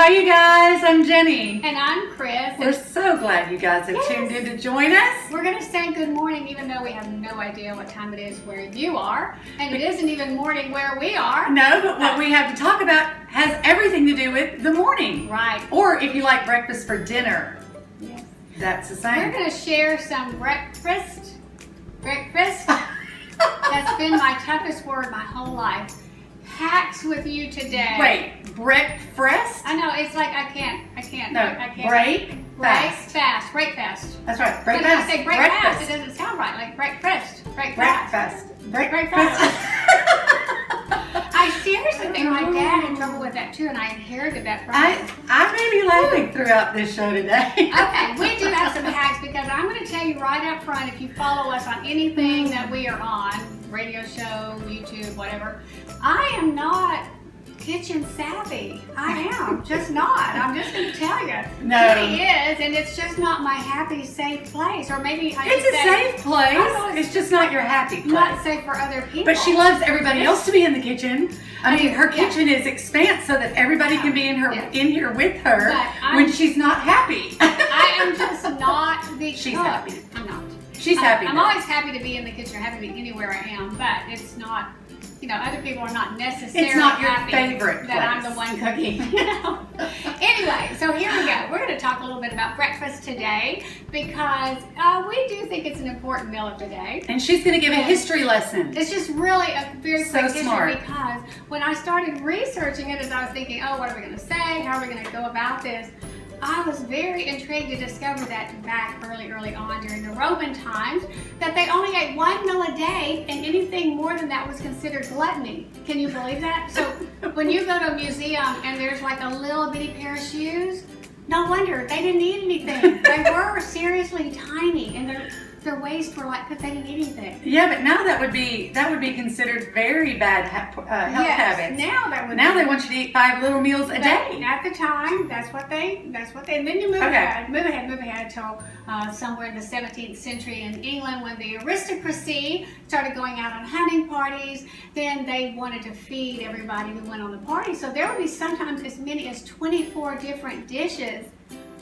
Hi, you guys. I'm Jenny. And I'm Chrys. We're so glad you guys have tuned in to join us. We're going to say good morning even though we have no idea what time it is where you are. And it isn't even morning where we are. No, but what we have to talk about has everything to do with the morning. Right. Or if you like breakfast for dinner. Yes. That's the same. We're going to share some breakfast. That's been my toughest word my whole life. Hacks with you today. Wait, breakfast? I know, it's like I can't. No, I can't. break fast. Break fast. That's right, break But if fast. I say break fast, it doesn't sound right. Like breakfast. Break fast. Break Break fast. I seriously think my dad had trouble with that too, and I inherited that from him. I may be laughing throughout this show today. Okay, we do have some hacks because I'm going to tell you right up front, if you follow us on anything that we are on, radio show, YouTube, whatever, I am not kitchen savvy. I am just not. I'm just going to tell you. No. Kitty is, and it's just not my happy, safe place. Or maybe I It's should a say, safe place. It's just not your happy place. not safe for other people. But she loves everybody else to be in the kitchen. I mean, her Yeah. kitchen is expansive so that everybody can be in here with her But when she's not happy. I am just not the She's cook. happy. I'm not. She's happy. I'm always happy to be in the kitchen, happy to be anywhere I am, but it's not, other people are not necessarily It's not your happy favorite that I'm place. the one cooking. Anyway, so here we go. We're going to talk a little bit about breakfast today because we do think it's an important meal of today. And she's going to give a history lesson. It's just really a very So quick history smart. because when I started researching it, as I was thinking, oh, what are we going to say? How are we going to go about this? I was very intrigued to discover that back early on during the Roman times, that they only ate one meal a day and anything more than that was considered gluttony. Can you believe that? So when you go to a museum and there's like a little bitty pair of shoes, no wonder they didn't eat anything. They were seriously tiny and their waists were like, because they didn't eat anything. Yeah, but now that would be considered very bad health habits. Now they want you to eat 5 little meals a day. At the time, that's what they, and then you move ahead till somewhere in the 17th century in England when the aristocracy started going out on hunting parties. Then they wanted to feed everybody who went on the party. So there would be sometimes as many as 24 different dishes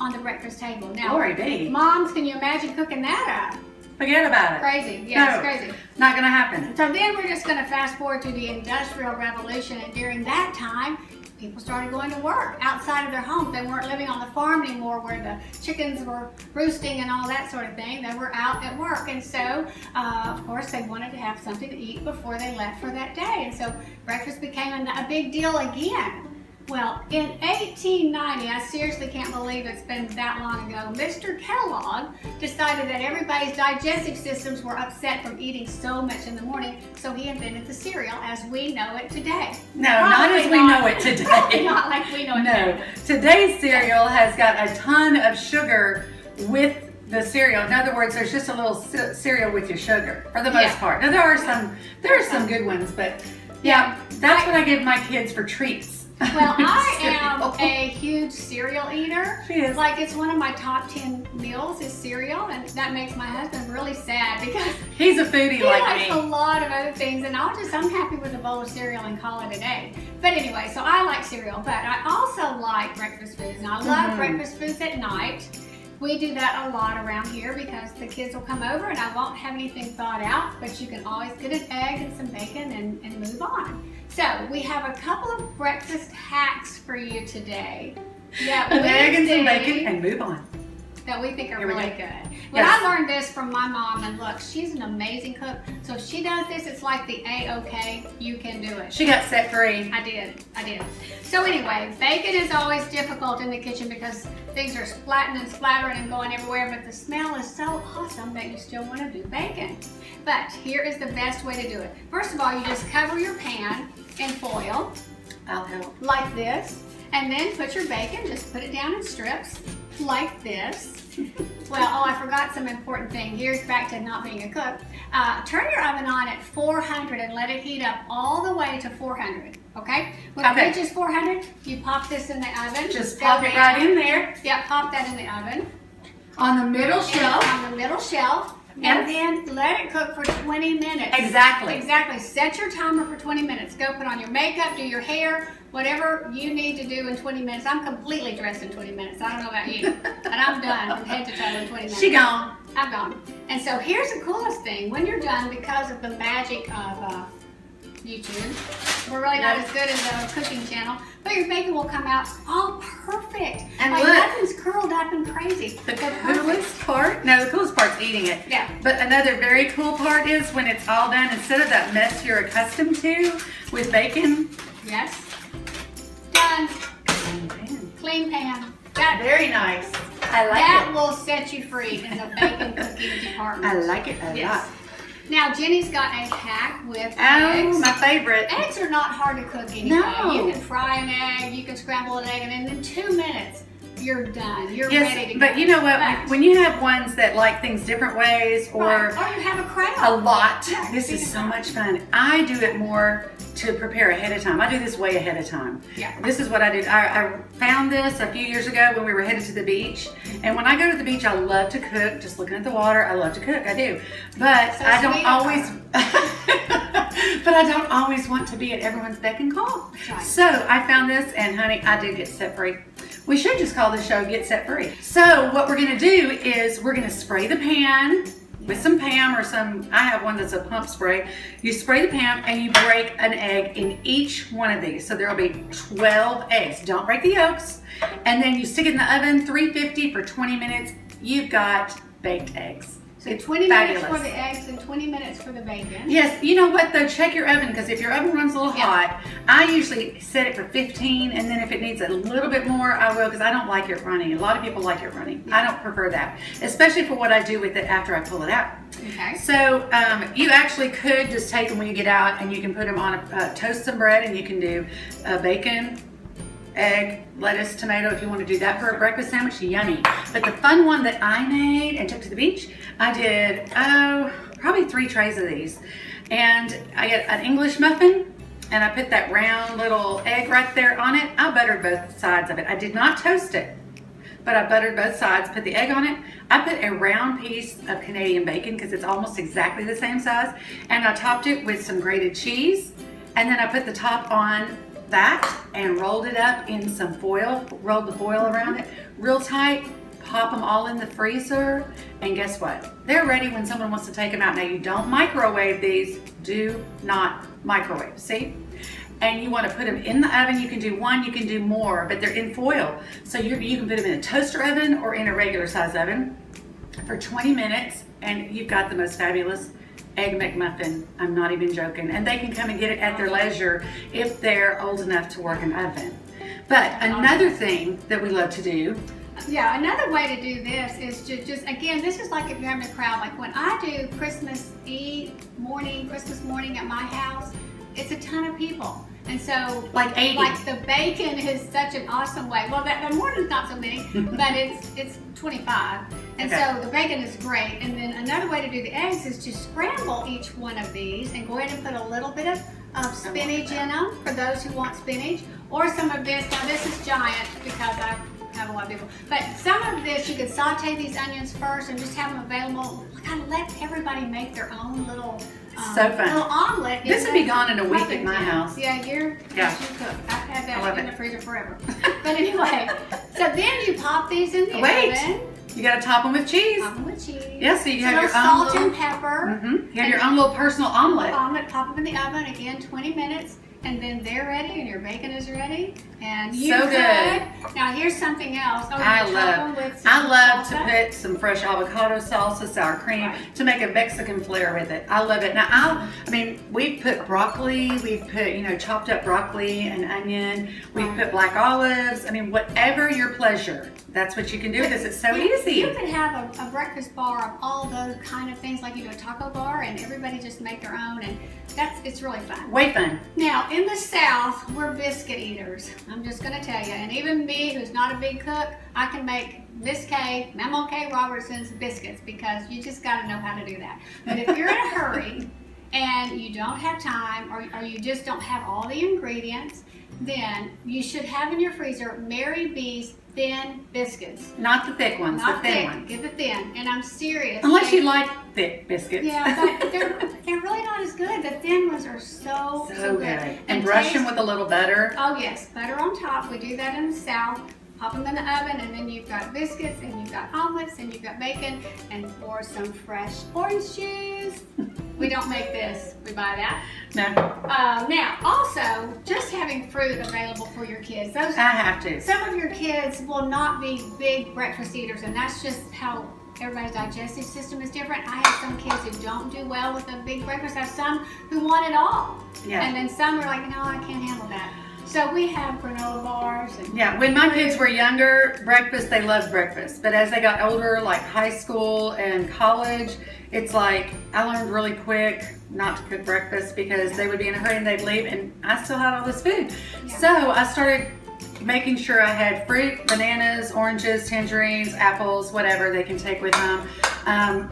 on the breakfast table. Now, Glory be. moms, can you imagine cooking that up? Forget about it. Crazy. Yeah, No, it's crazy. Not going to happen. So then we're just going to fast forward to the Industrial Revolution, and during that time, people started going to work outside of their homes. They weren't living on the farm anymore where the chickens were roosting and all that sort of thing. They were out at work, and so, of course, they wanted to have something to eat before they left for that day, and so breakfast became a big deal again. Well, in 1890, I seriously can't believe it's been that long ago, Mr. Kellogg decided that everybody's digestive systems were upset from eating so much in the morning, so he invented the cereal as we know it today. No, not as we know it today. Not like we know it No, today. today's cereal has got a ton of sugar with the cereal. In other words, there's just a little cereal with your sugar for the most part. Now there are some good ones, but yeah, that's what I give my kids for treats. Well, I am a huge cereal eater. She is. Like, it's one of my top 10 meals is cereal, and that makes my husband really sad because He's a foodie he like likes a me. lot of other things, and I'm happy with a bowl of cereal and call it a day. But anyway, so I like cereal, but I also like breakfast foods, and I love breakfast foods at night. We do that a lot around here because the kids will come over and I won't have anything thought out, but you can always get an egg and some bacon and move on. So we have a couple of breakfast hacks for you today. An egg and some bacon and move on. That we think are Here we really go. good. Well, I learned this from my mom, and look, she's an amazing cook. So if she does this, it's like the A-OK, you can do it. She got set free. I did. So anyway, bacon is always difficult in the kitchen because things are splatting and splattering and going everywhere, but the smell is so awesome that you still want to do bacon. But here is the best way to do it. First of all, you just cover your pan in foil. I'll help. Like this. And then put your bacon, just put it down in strips, like this. Well, I forgot some important thing. Here's back to not being a cook. Turn your oven on at 400 and let it heat up all the way to 400, okay? When it reaches 400, you pop this in the oven. Just pop it right in there. Yeah, pop that in the oven. On the middle shelf. On the middle shelf. And then let it cook for 20 minutes. Exactly. Exactly. Set your timer for 20 minutes. Go put on your makeup, do your hair, whatever you need to do in 20 minutes. I'm completely dressed in 20 minutes. I don't know about you, but I'm done from head to toe in 20 minutes. She gone. I'm gone. And so here's the coolest thing. When you're done, because of the magic of YouTube, we're really not as good as a cooking channel, but your bacon will come out all perfect. And like look, nothing's curled up and crazy. The coolest part's eating it. Yeah. But another very cool part is when it's all done, instead of that mess you're accustomed to with bacon. Yes. Done. Clean pan. Clean pan. That, Very nice. I like that it. will set you free in the bacon cooking department. I like it a lot. Now, Jenny's got a hack with Oh, eggs. my favorite. Eggs are not hard to cook anyway. No. You can fry an egg, you can scramble an egg, and in 2 minutes, you're done. You're ready to go. But you know what? But- When you have ones that like things different ways or Right. Or you have a crowd. a lot, Yeah, this feed is a so crowd. much fun. I do it more to prepare ahead of time. I do this way ahead of time. Yeah. This is what I did. I found this a few years ago when we were headed to the beach. And when I go to the beach, I love to cook. Just looking at the water, I love to cook. I do. But So I don't sweet of always. But I don't always want to be at everyone's beck and call. Right. So I found this, and honey, I did get set free. We should just call this show Get Set Free. So what we're gonna do is we're gonna spray the pan with some Pam or some, I have one that's a pump spray. You spray the pan and you break an egg in each one of these. So there'll be 12 eggs. Don't break the yolks. And then you stick it in the oven, 350 for 20 minutes. You've got baked eggs. So It's 20 fabulous. minutes for the eggs and 20 minutes for the bacon. Yes, you know what though, check your oven, because if your oven runs a little Yeah. hot, I usually set it for 15, and then if it needs a little bit more, I will, because I don't like it running. A lot of people like it running. I don't prefer that, especially for what I do with it after I pull it out. Okay. So you actually could just take them when you get out, and you can put them on toast some bread, and you can do bacon, egg, lettuce, tomato, if you want to do that for a breakfast sandwich. Yummy. But the fun one that I made and took to the beach, I did probably 3 trays of these, and I got an English muffin, and I put that round little egg right there on it. I buttered both sides of it. I did not toast it, but I buttered both sides, put the egg on it. I put a round piece of Canadian bacon because it's almost exactly the same size, and I topped it with some grated cheese, and then I put the top on that and rolled it up in some foil, rolled the foil around it real tight, pop them all in the freezer, and guess what? They're ready when someone wants to take them out. Now you don't microwave these, do not microwave, see? And you want to put them in the oven. You can do one, you can do more, but they're in foil. So you can put them in a toaster oven or in a regular size oven for 20 minutes, and you've got the most fabulous Egg McMuffin. I'm not even joking. And they can come and get it at their leisure if they're old enough to work an oven. But another thing that we love to do. Yeah, another way to do this is to just, again, this is like if you're having a crowd. Like when I do Christmas morning at my house, it's a ton of people. And so, Like 80. Like the bacon is such an awesome way. Well, the morning's not so many, but it's 25. And Okay. so the bacon is great. And then another way to do the eggs is to scramble each one of these and go ahead and put a little bit of spinach in them for those who want spinach, or some of this. Now this is giant because I have a lot of people. But some of this, you could saute these onions first and just have them available. Kind of let everybody make their own little So fun. little omelet. This would be gone in a week muffin at my tin. house. Yeah, you cook. I've had I love that in it. the freezer forever. But anyway, so then you pop these in the Wait. oven. You got to top them with cheese. Pop them with cheese. Yeah, so you Some have your salt own and little, pepper. You have your own little personal omelet. Pop them in the oven again, 20 minutes, and then they're ready, and your bacon is ready, and you So could. good. Now here's something else. Oh, I you chop them with some I love to salsa. put some fresh avocado salsa, sour cream, Right. to make a Mexican flair with it. I love it. Now, I mean, we've put broccoli, we've put, chopped up broccoli and onion, we've Right. put black olives. I mean, whatever your pleasure, that's what you can do with this. It's so easy. You could have a breakfast bar of all those kind of things, like you do a taco bar, and everybody just make their own, and it's really fun. Way fun. Now, in the South, we're biscuit eaters. I'm just going to tell you. And even me, who's not a big cook, I can make Miss K, Mama K Robertson's biscuits, because you just got to know how to do that. But if you're in a hurry and you don't have time, or you just don't have all the ingredients, then you should have in your freezer Mary B's thin biscuits. Not the thick ones, Not the thin thick. ones. Get the thin. And I'm serious. Unless you like thick biscuits. Yeah, but they're really not as good. The thin ones are so good. And brush them with a little butter. Oh yes, butter on top. We do that in the South. Pop them in the oven, and then you've got biscuits, and you've got omelets, and you've got bacon, and pour some fresh orange juice. We don't make this. We buy that. No. Now, also, just having fruit available for your kids. I have to. Some of your kids will not be big breakfast eaters, and that's just how everybody's digestive system is different. I have some kids who don't do well with a big breakfast. I have some who want it all. Yeah. And then some are like, no, I can't handle that. So we have granola bars. And yeah, when my kids were younger, breakfast, they loved breakfast. But as they got older, like high school and college, it's like I learned really quick not to cook breakfast because they would be in a hurry and they'd leave, and I still had all this food. Yeah. So I started making sure I had fruit, bananas, oranges, tangerines, apples, whatever they can take with them.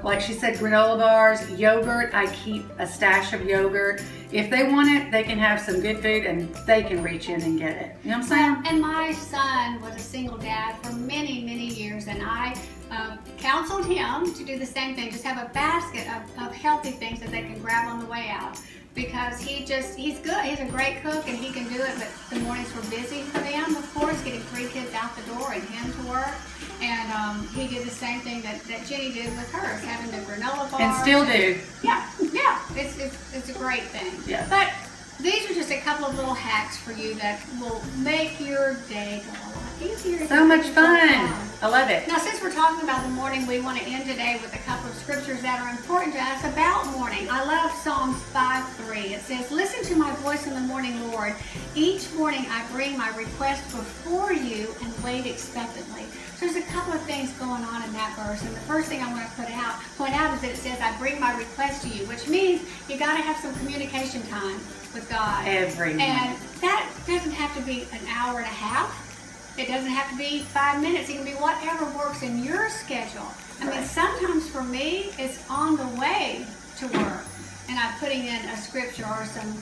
Like she said, granola bars, yogurt. I keep a stash of yogurt. If they want it, they can have some good food and they can reach in and get it. You know what I'm saying? And my son was a single dad for many, many years, and I counseled him to do the same thing. Just have a basket of healthy things that they can grab on the way out. Because he's good. He's a great cook and he can do it, but the mornings were busy for them, of course, getting 3 kids out the door and him to work. And he did the same thing that Jenny did with hers, having the granola bars. And still do. Yeah. It's a great thing. Yeah. But these are just a couple of little hacks for you that will make your day go a lot easier. So much fun. I love it. Now, since we're talking about the morning, we want to end today with a couple of scriptures that are important to us about morning. I love Psalms 5:3. It says, "Listen to my voice in the morning, Lord. Each morning I bring my request before you and wait expectantly." So there's a couple of things going on in that verse. And the first thing I want to point out is that it says, "I bring my request to you," which means you got to have some communication time with God. Every morning. And that doesn't have to be an hour and a half. It doesn't have to be 5 minutes. It can be whatever works in your schedule. I mean, sometimes for me, it's on the way to work, and I'm putting in a scripture or some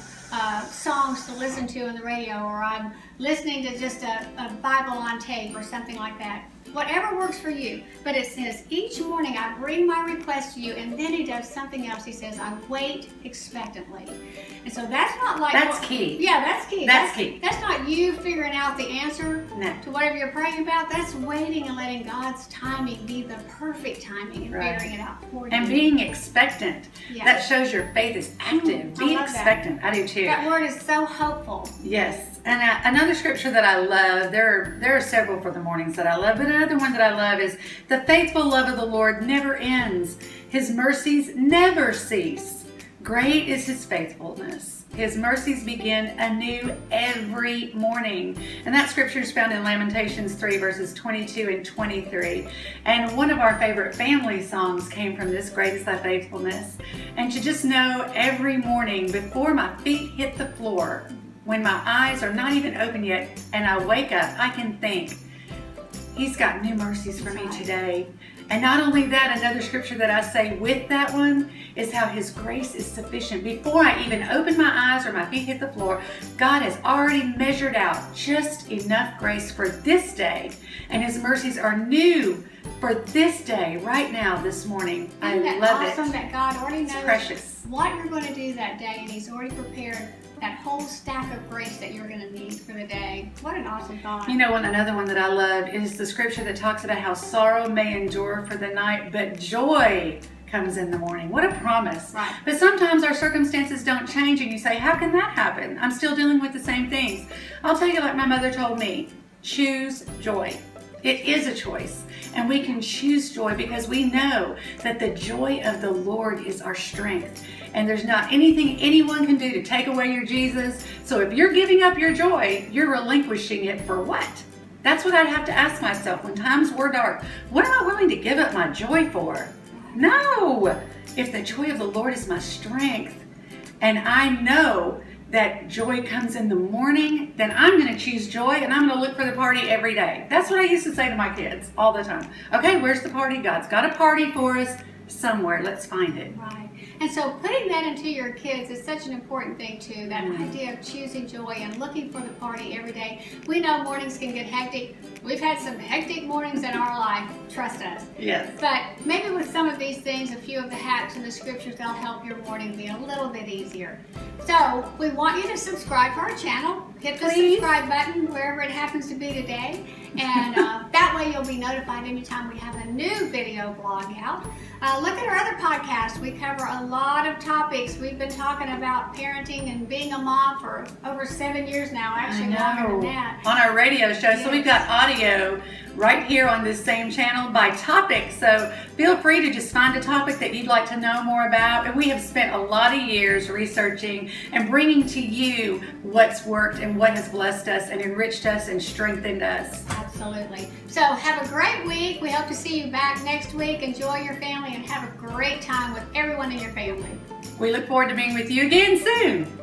songs to listen to on the radio, or I'm listening to just a Bible on tape or something like that. Whatever works for you. But it says, each morning I bring my request to you, and then he does something else. He says, I wait expectantly. And so that's not like... That's key. Yeah, that's key. That's key. That's not you figuring out the answer No. to whatever you're praying about. That's waiting and letting God's timing be the perfect timing and Right. figuring it out for you. And being expectant. Yeah. That shows your faith is active. Be I love that. expectant. I do too. That word is so hopeful. Yes. And another scripture that I love, there are several for the mornings that I love, but another one that I love is, "The faithful love of the Lord never ends. His mercies never cease. Great is his faithfulness. His mercies begin anew every morning." And that scripture is found in Lamentations 3, verses 22 and 23. And one of our favorite family songs came from this, "Great is thy faithfulness." And to just know every morning before my feet hit the floor, when my eyes are not even open yet, and I wake up, I can think, he's got new mercies for me today. And not only that, another scripture that I say with that one is how his grace is sufficient. Before I even open my eyes or my feet hit the floor, God has already measured out just enough grace for this day. And his mercies are new for this day, right now, this morning. I Isn't that love awesome it. that God already knows Precious. what you're going to do that day, and he's already prepared that whole stack of grace that you're going to need for the day. What an awesome thought. You know, another one that I love is the scripture that talks about how sorrow may endure for the night, but joy comes in the morning. What a promise. Right. But sometimes our circumstances don't change, and you say, how can that happen? I'm still dealing with the same things. I'll tell you, like my mother told me, choose joy. It is a choice, and we can choose joy because we know that the joy of the Lord is our strength, and there's not anything anyone can do to take away your Jesus. So if you're giving up your joy, you're relinquishing it for what? That's what I'd have to ask myself when times were dark. What am I willing to give up my joy for? No! If the joy of the Lord is my strength, and I know that joy comes in the morning, then I'm going to choose joy, and I'm going to look for the party every day. That's what I used to say to my kids all the time. Okay, where's the party? God's got a party for us. somewhere. Let's find it. Right. And so putting that into your kids is such an important thing too, that idea of choosing joy and looking for the party every day. We know mornings can get hectic. We've had some hectic mornings in our life, trust us. Yes. But maybe with some of these things, a few of the hacks in the scriptures, they'll help your morning be a little bit easier. So we want you to subscribe to our channel. Hit the subscribe button wherever it happens to be today. And that way you'll be notified anytime we have a new video blog out. Look at our other podcasts. We cover a lot of topics. We've been talking about parenting and being a mom for over 7 years now, actually longer than that. On our radio show. Yes. So we've got audio right here on this same channel by topic. So feel free to just find a topic that you'd like to know more about. And we have spent a lot of years researching and bringing to you what's worked and what has blessed us and enriched us and strengthened us. Absolutely. So have a great week. We hope to see you back next week. Enjoy your family and have a great time with everyone in your family. We look forward to being with you again soon.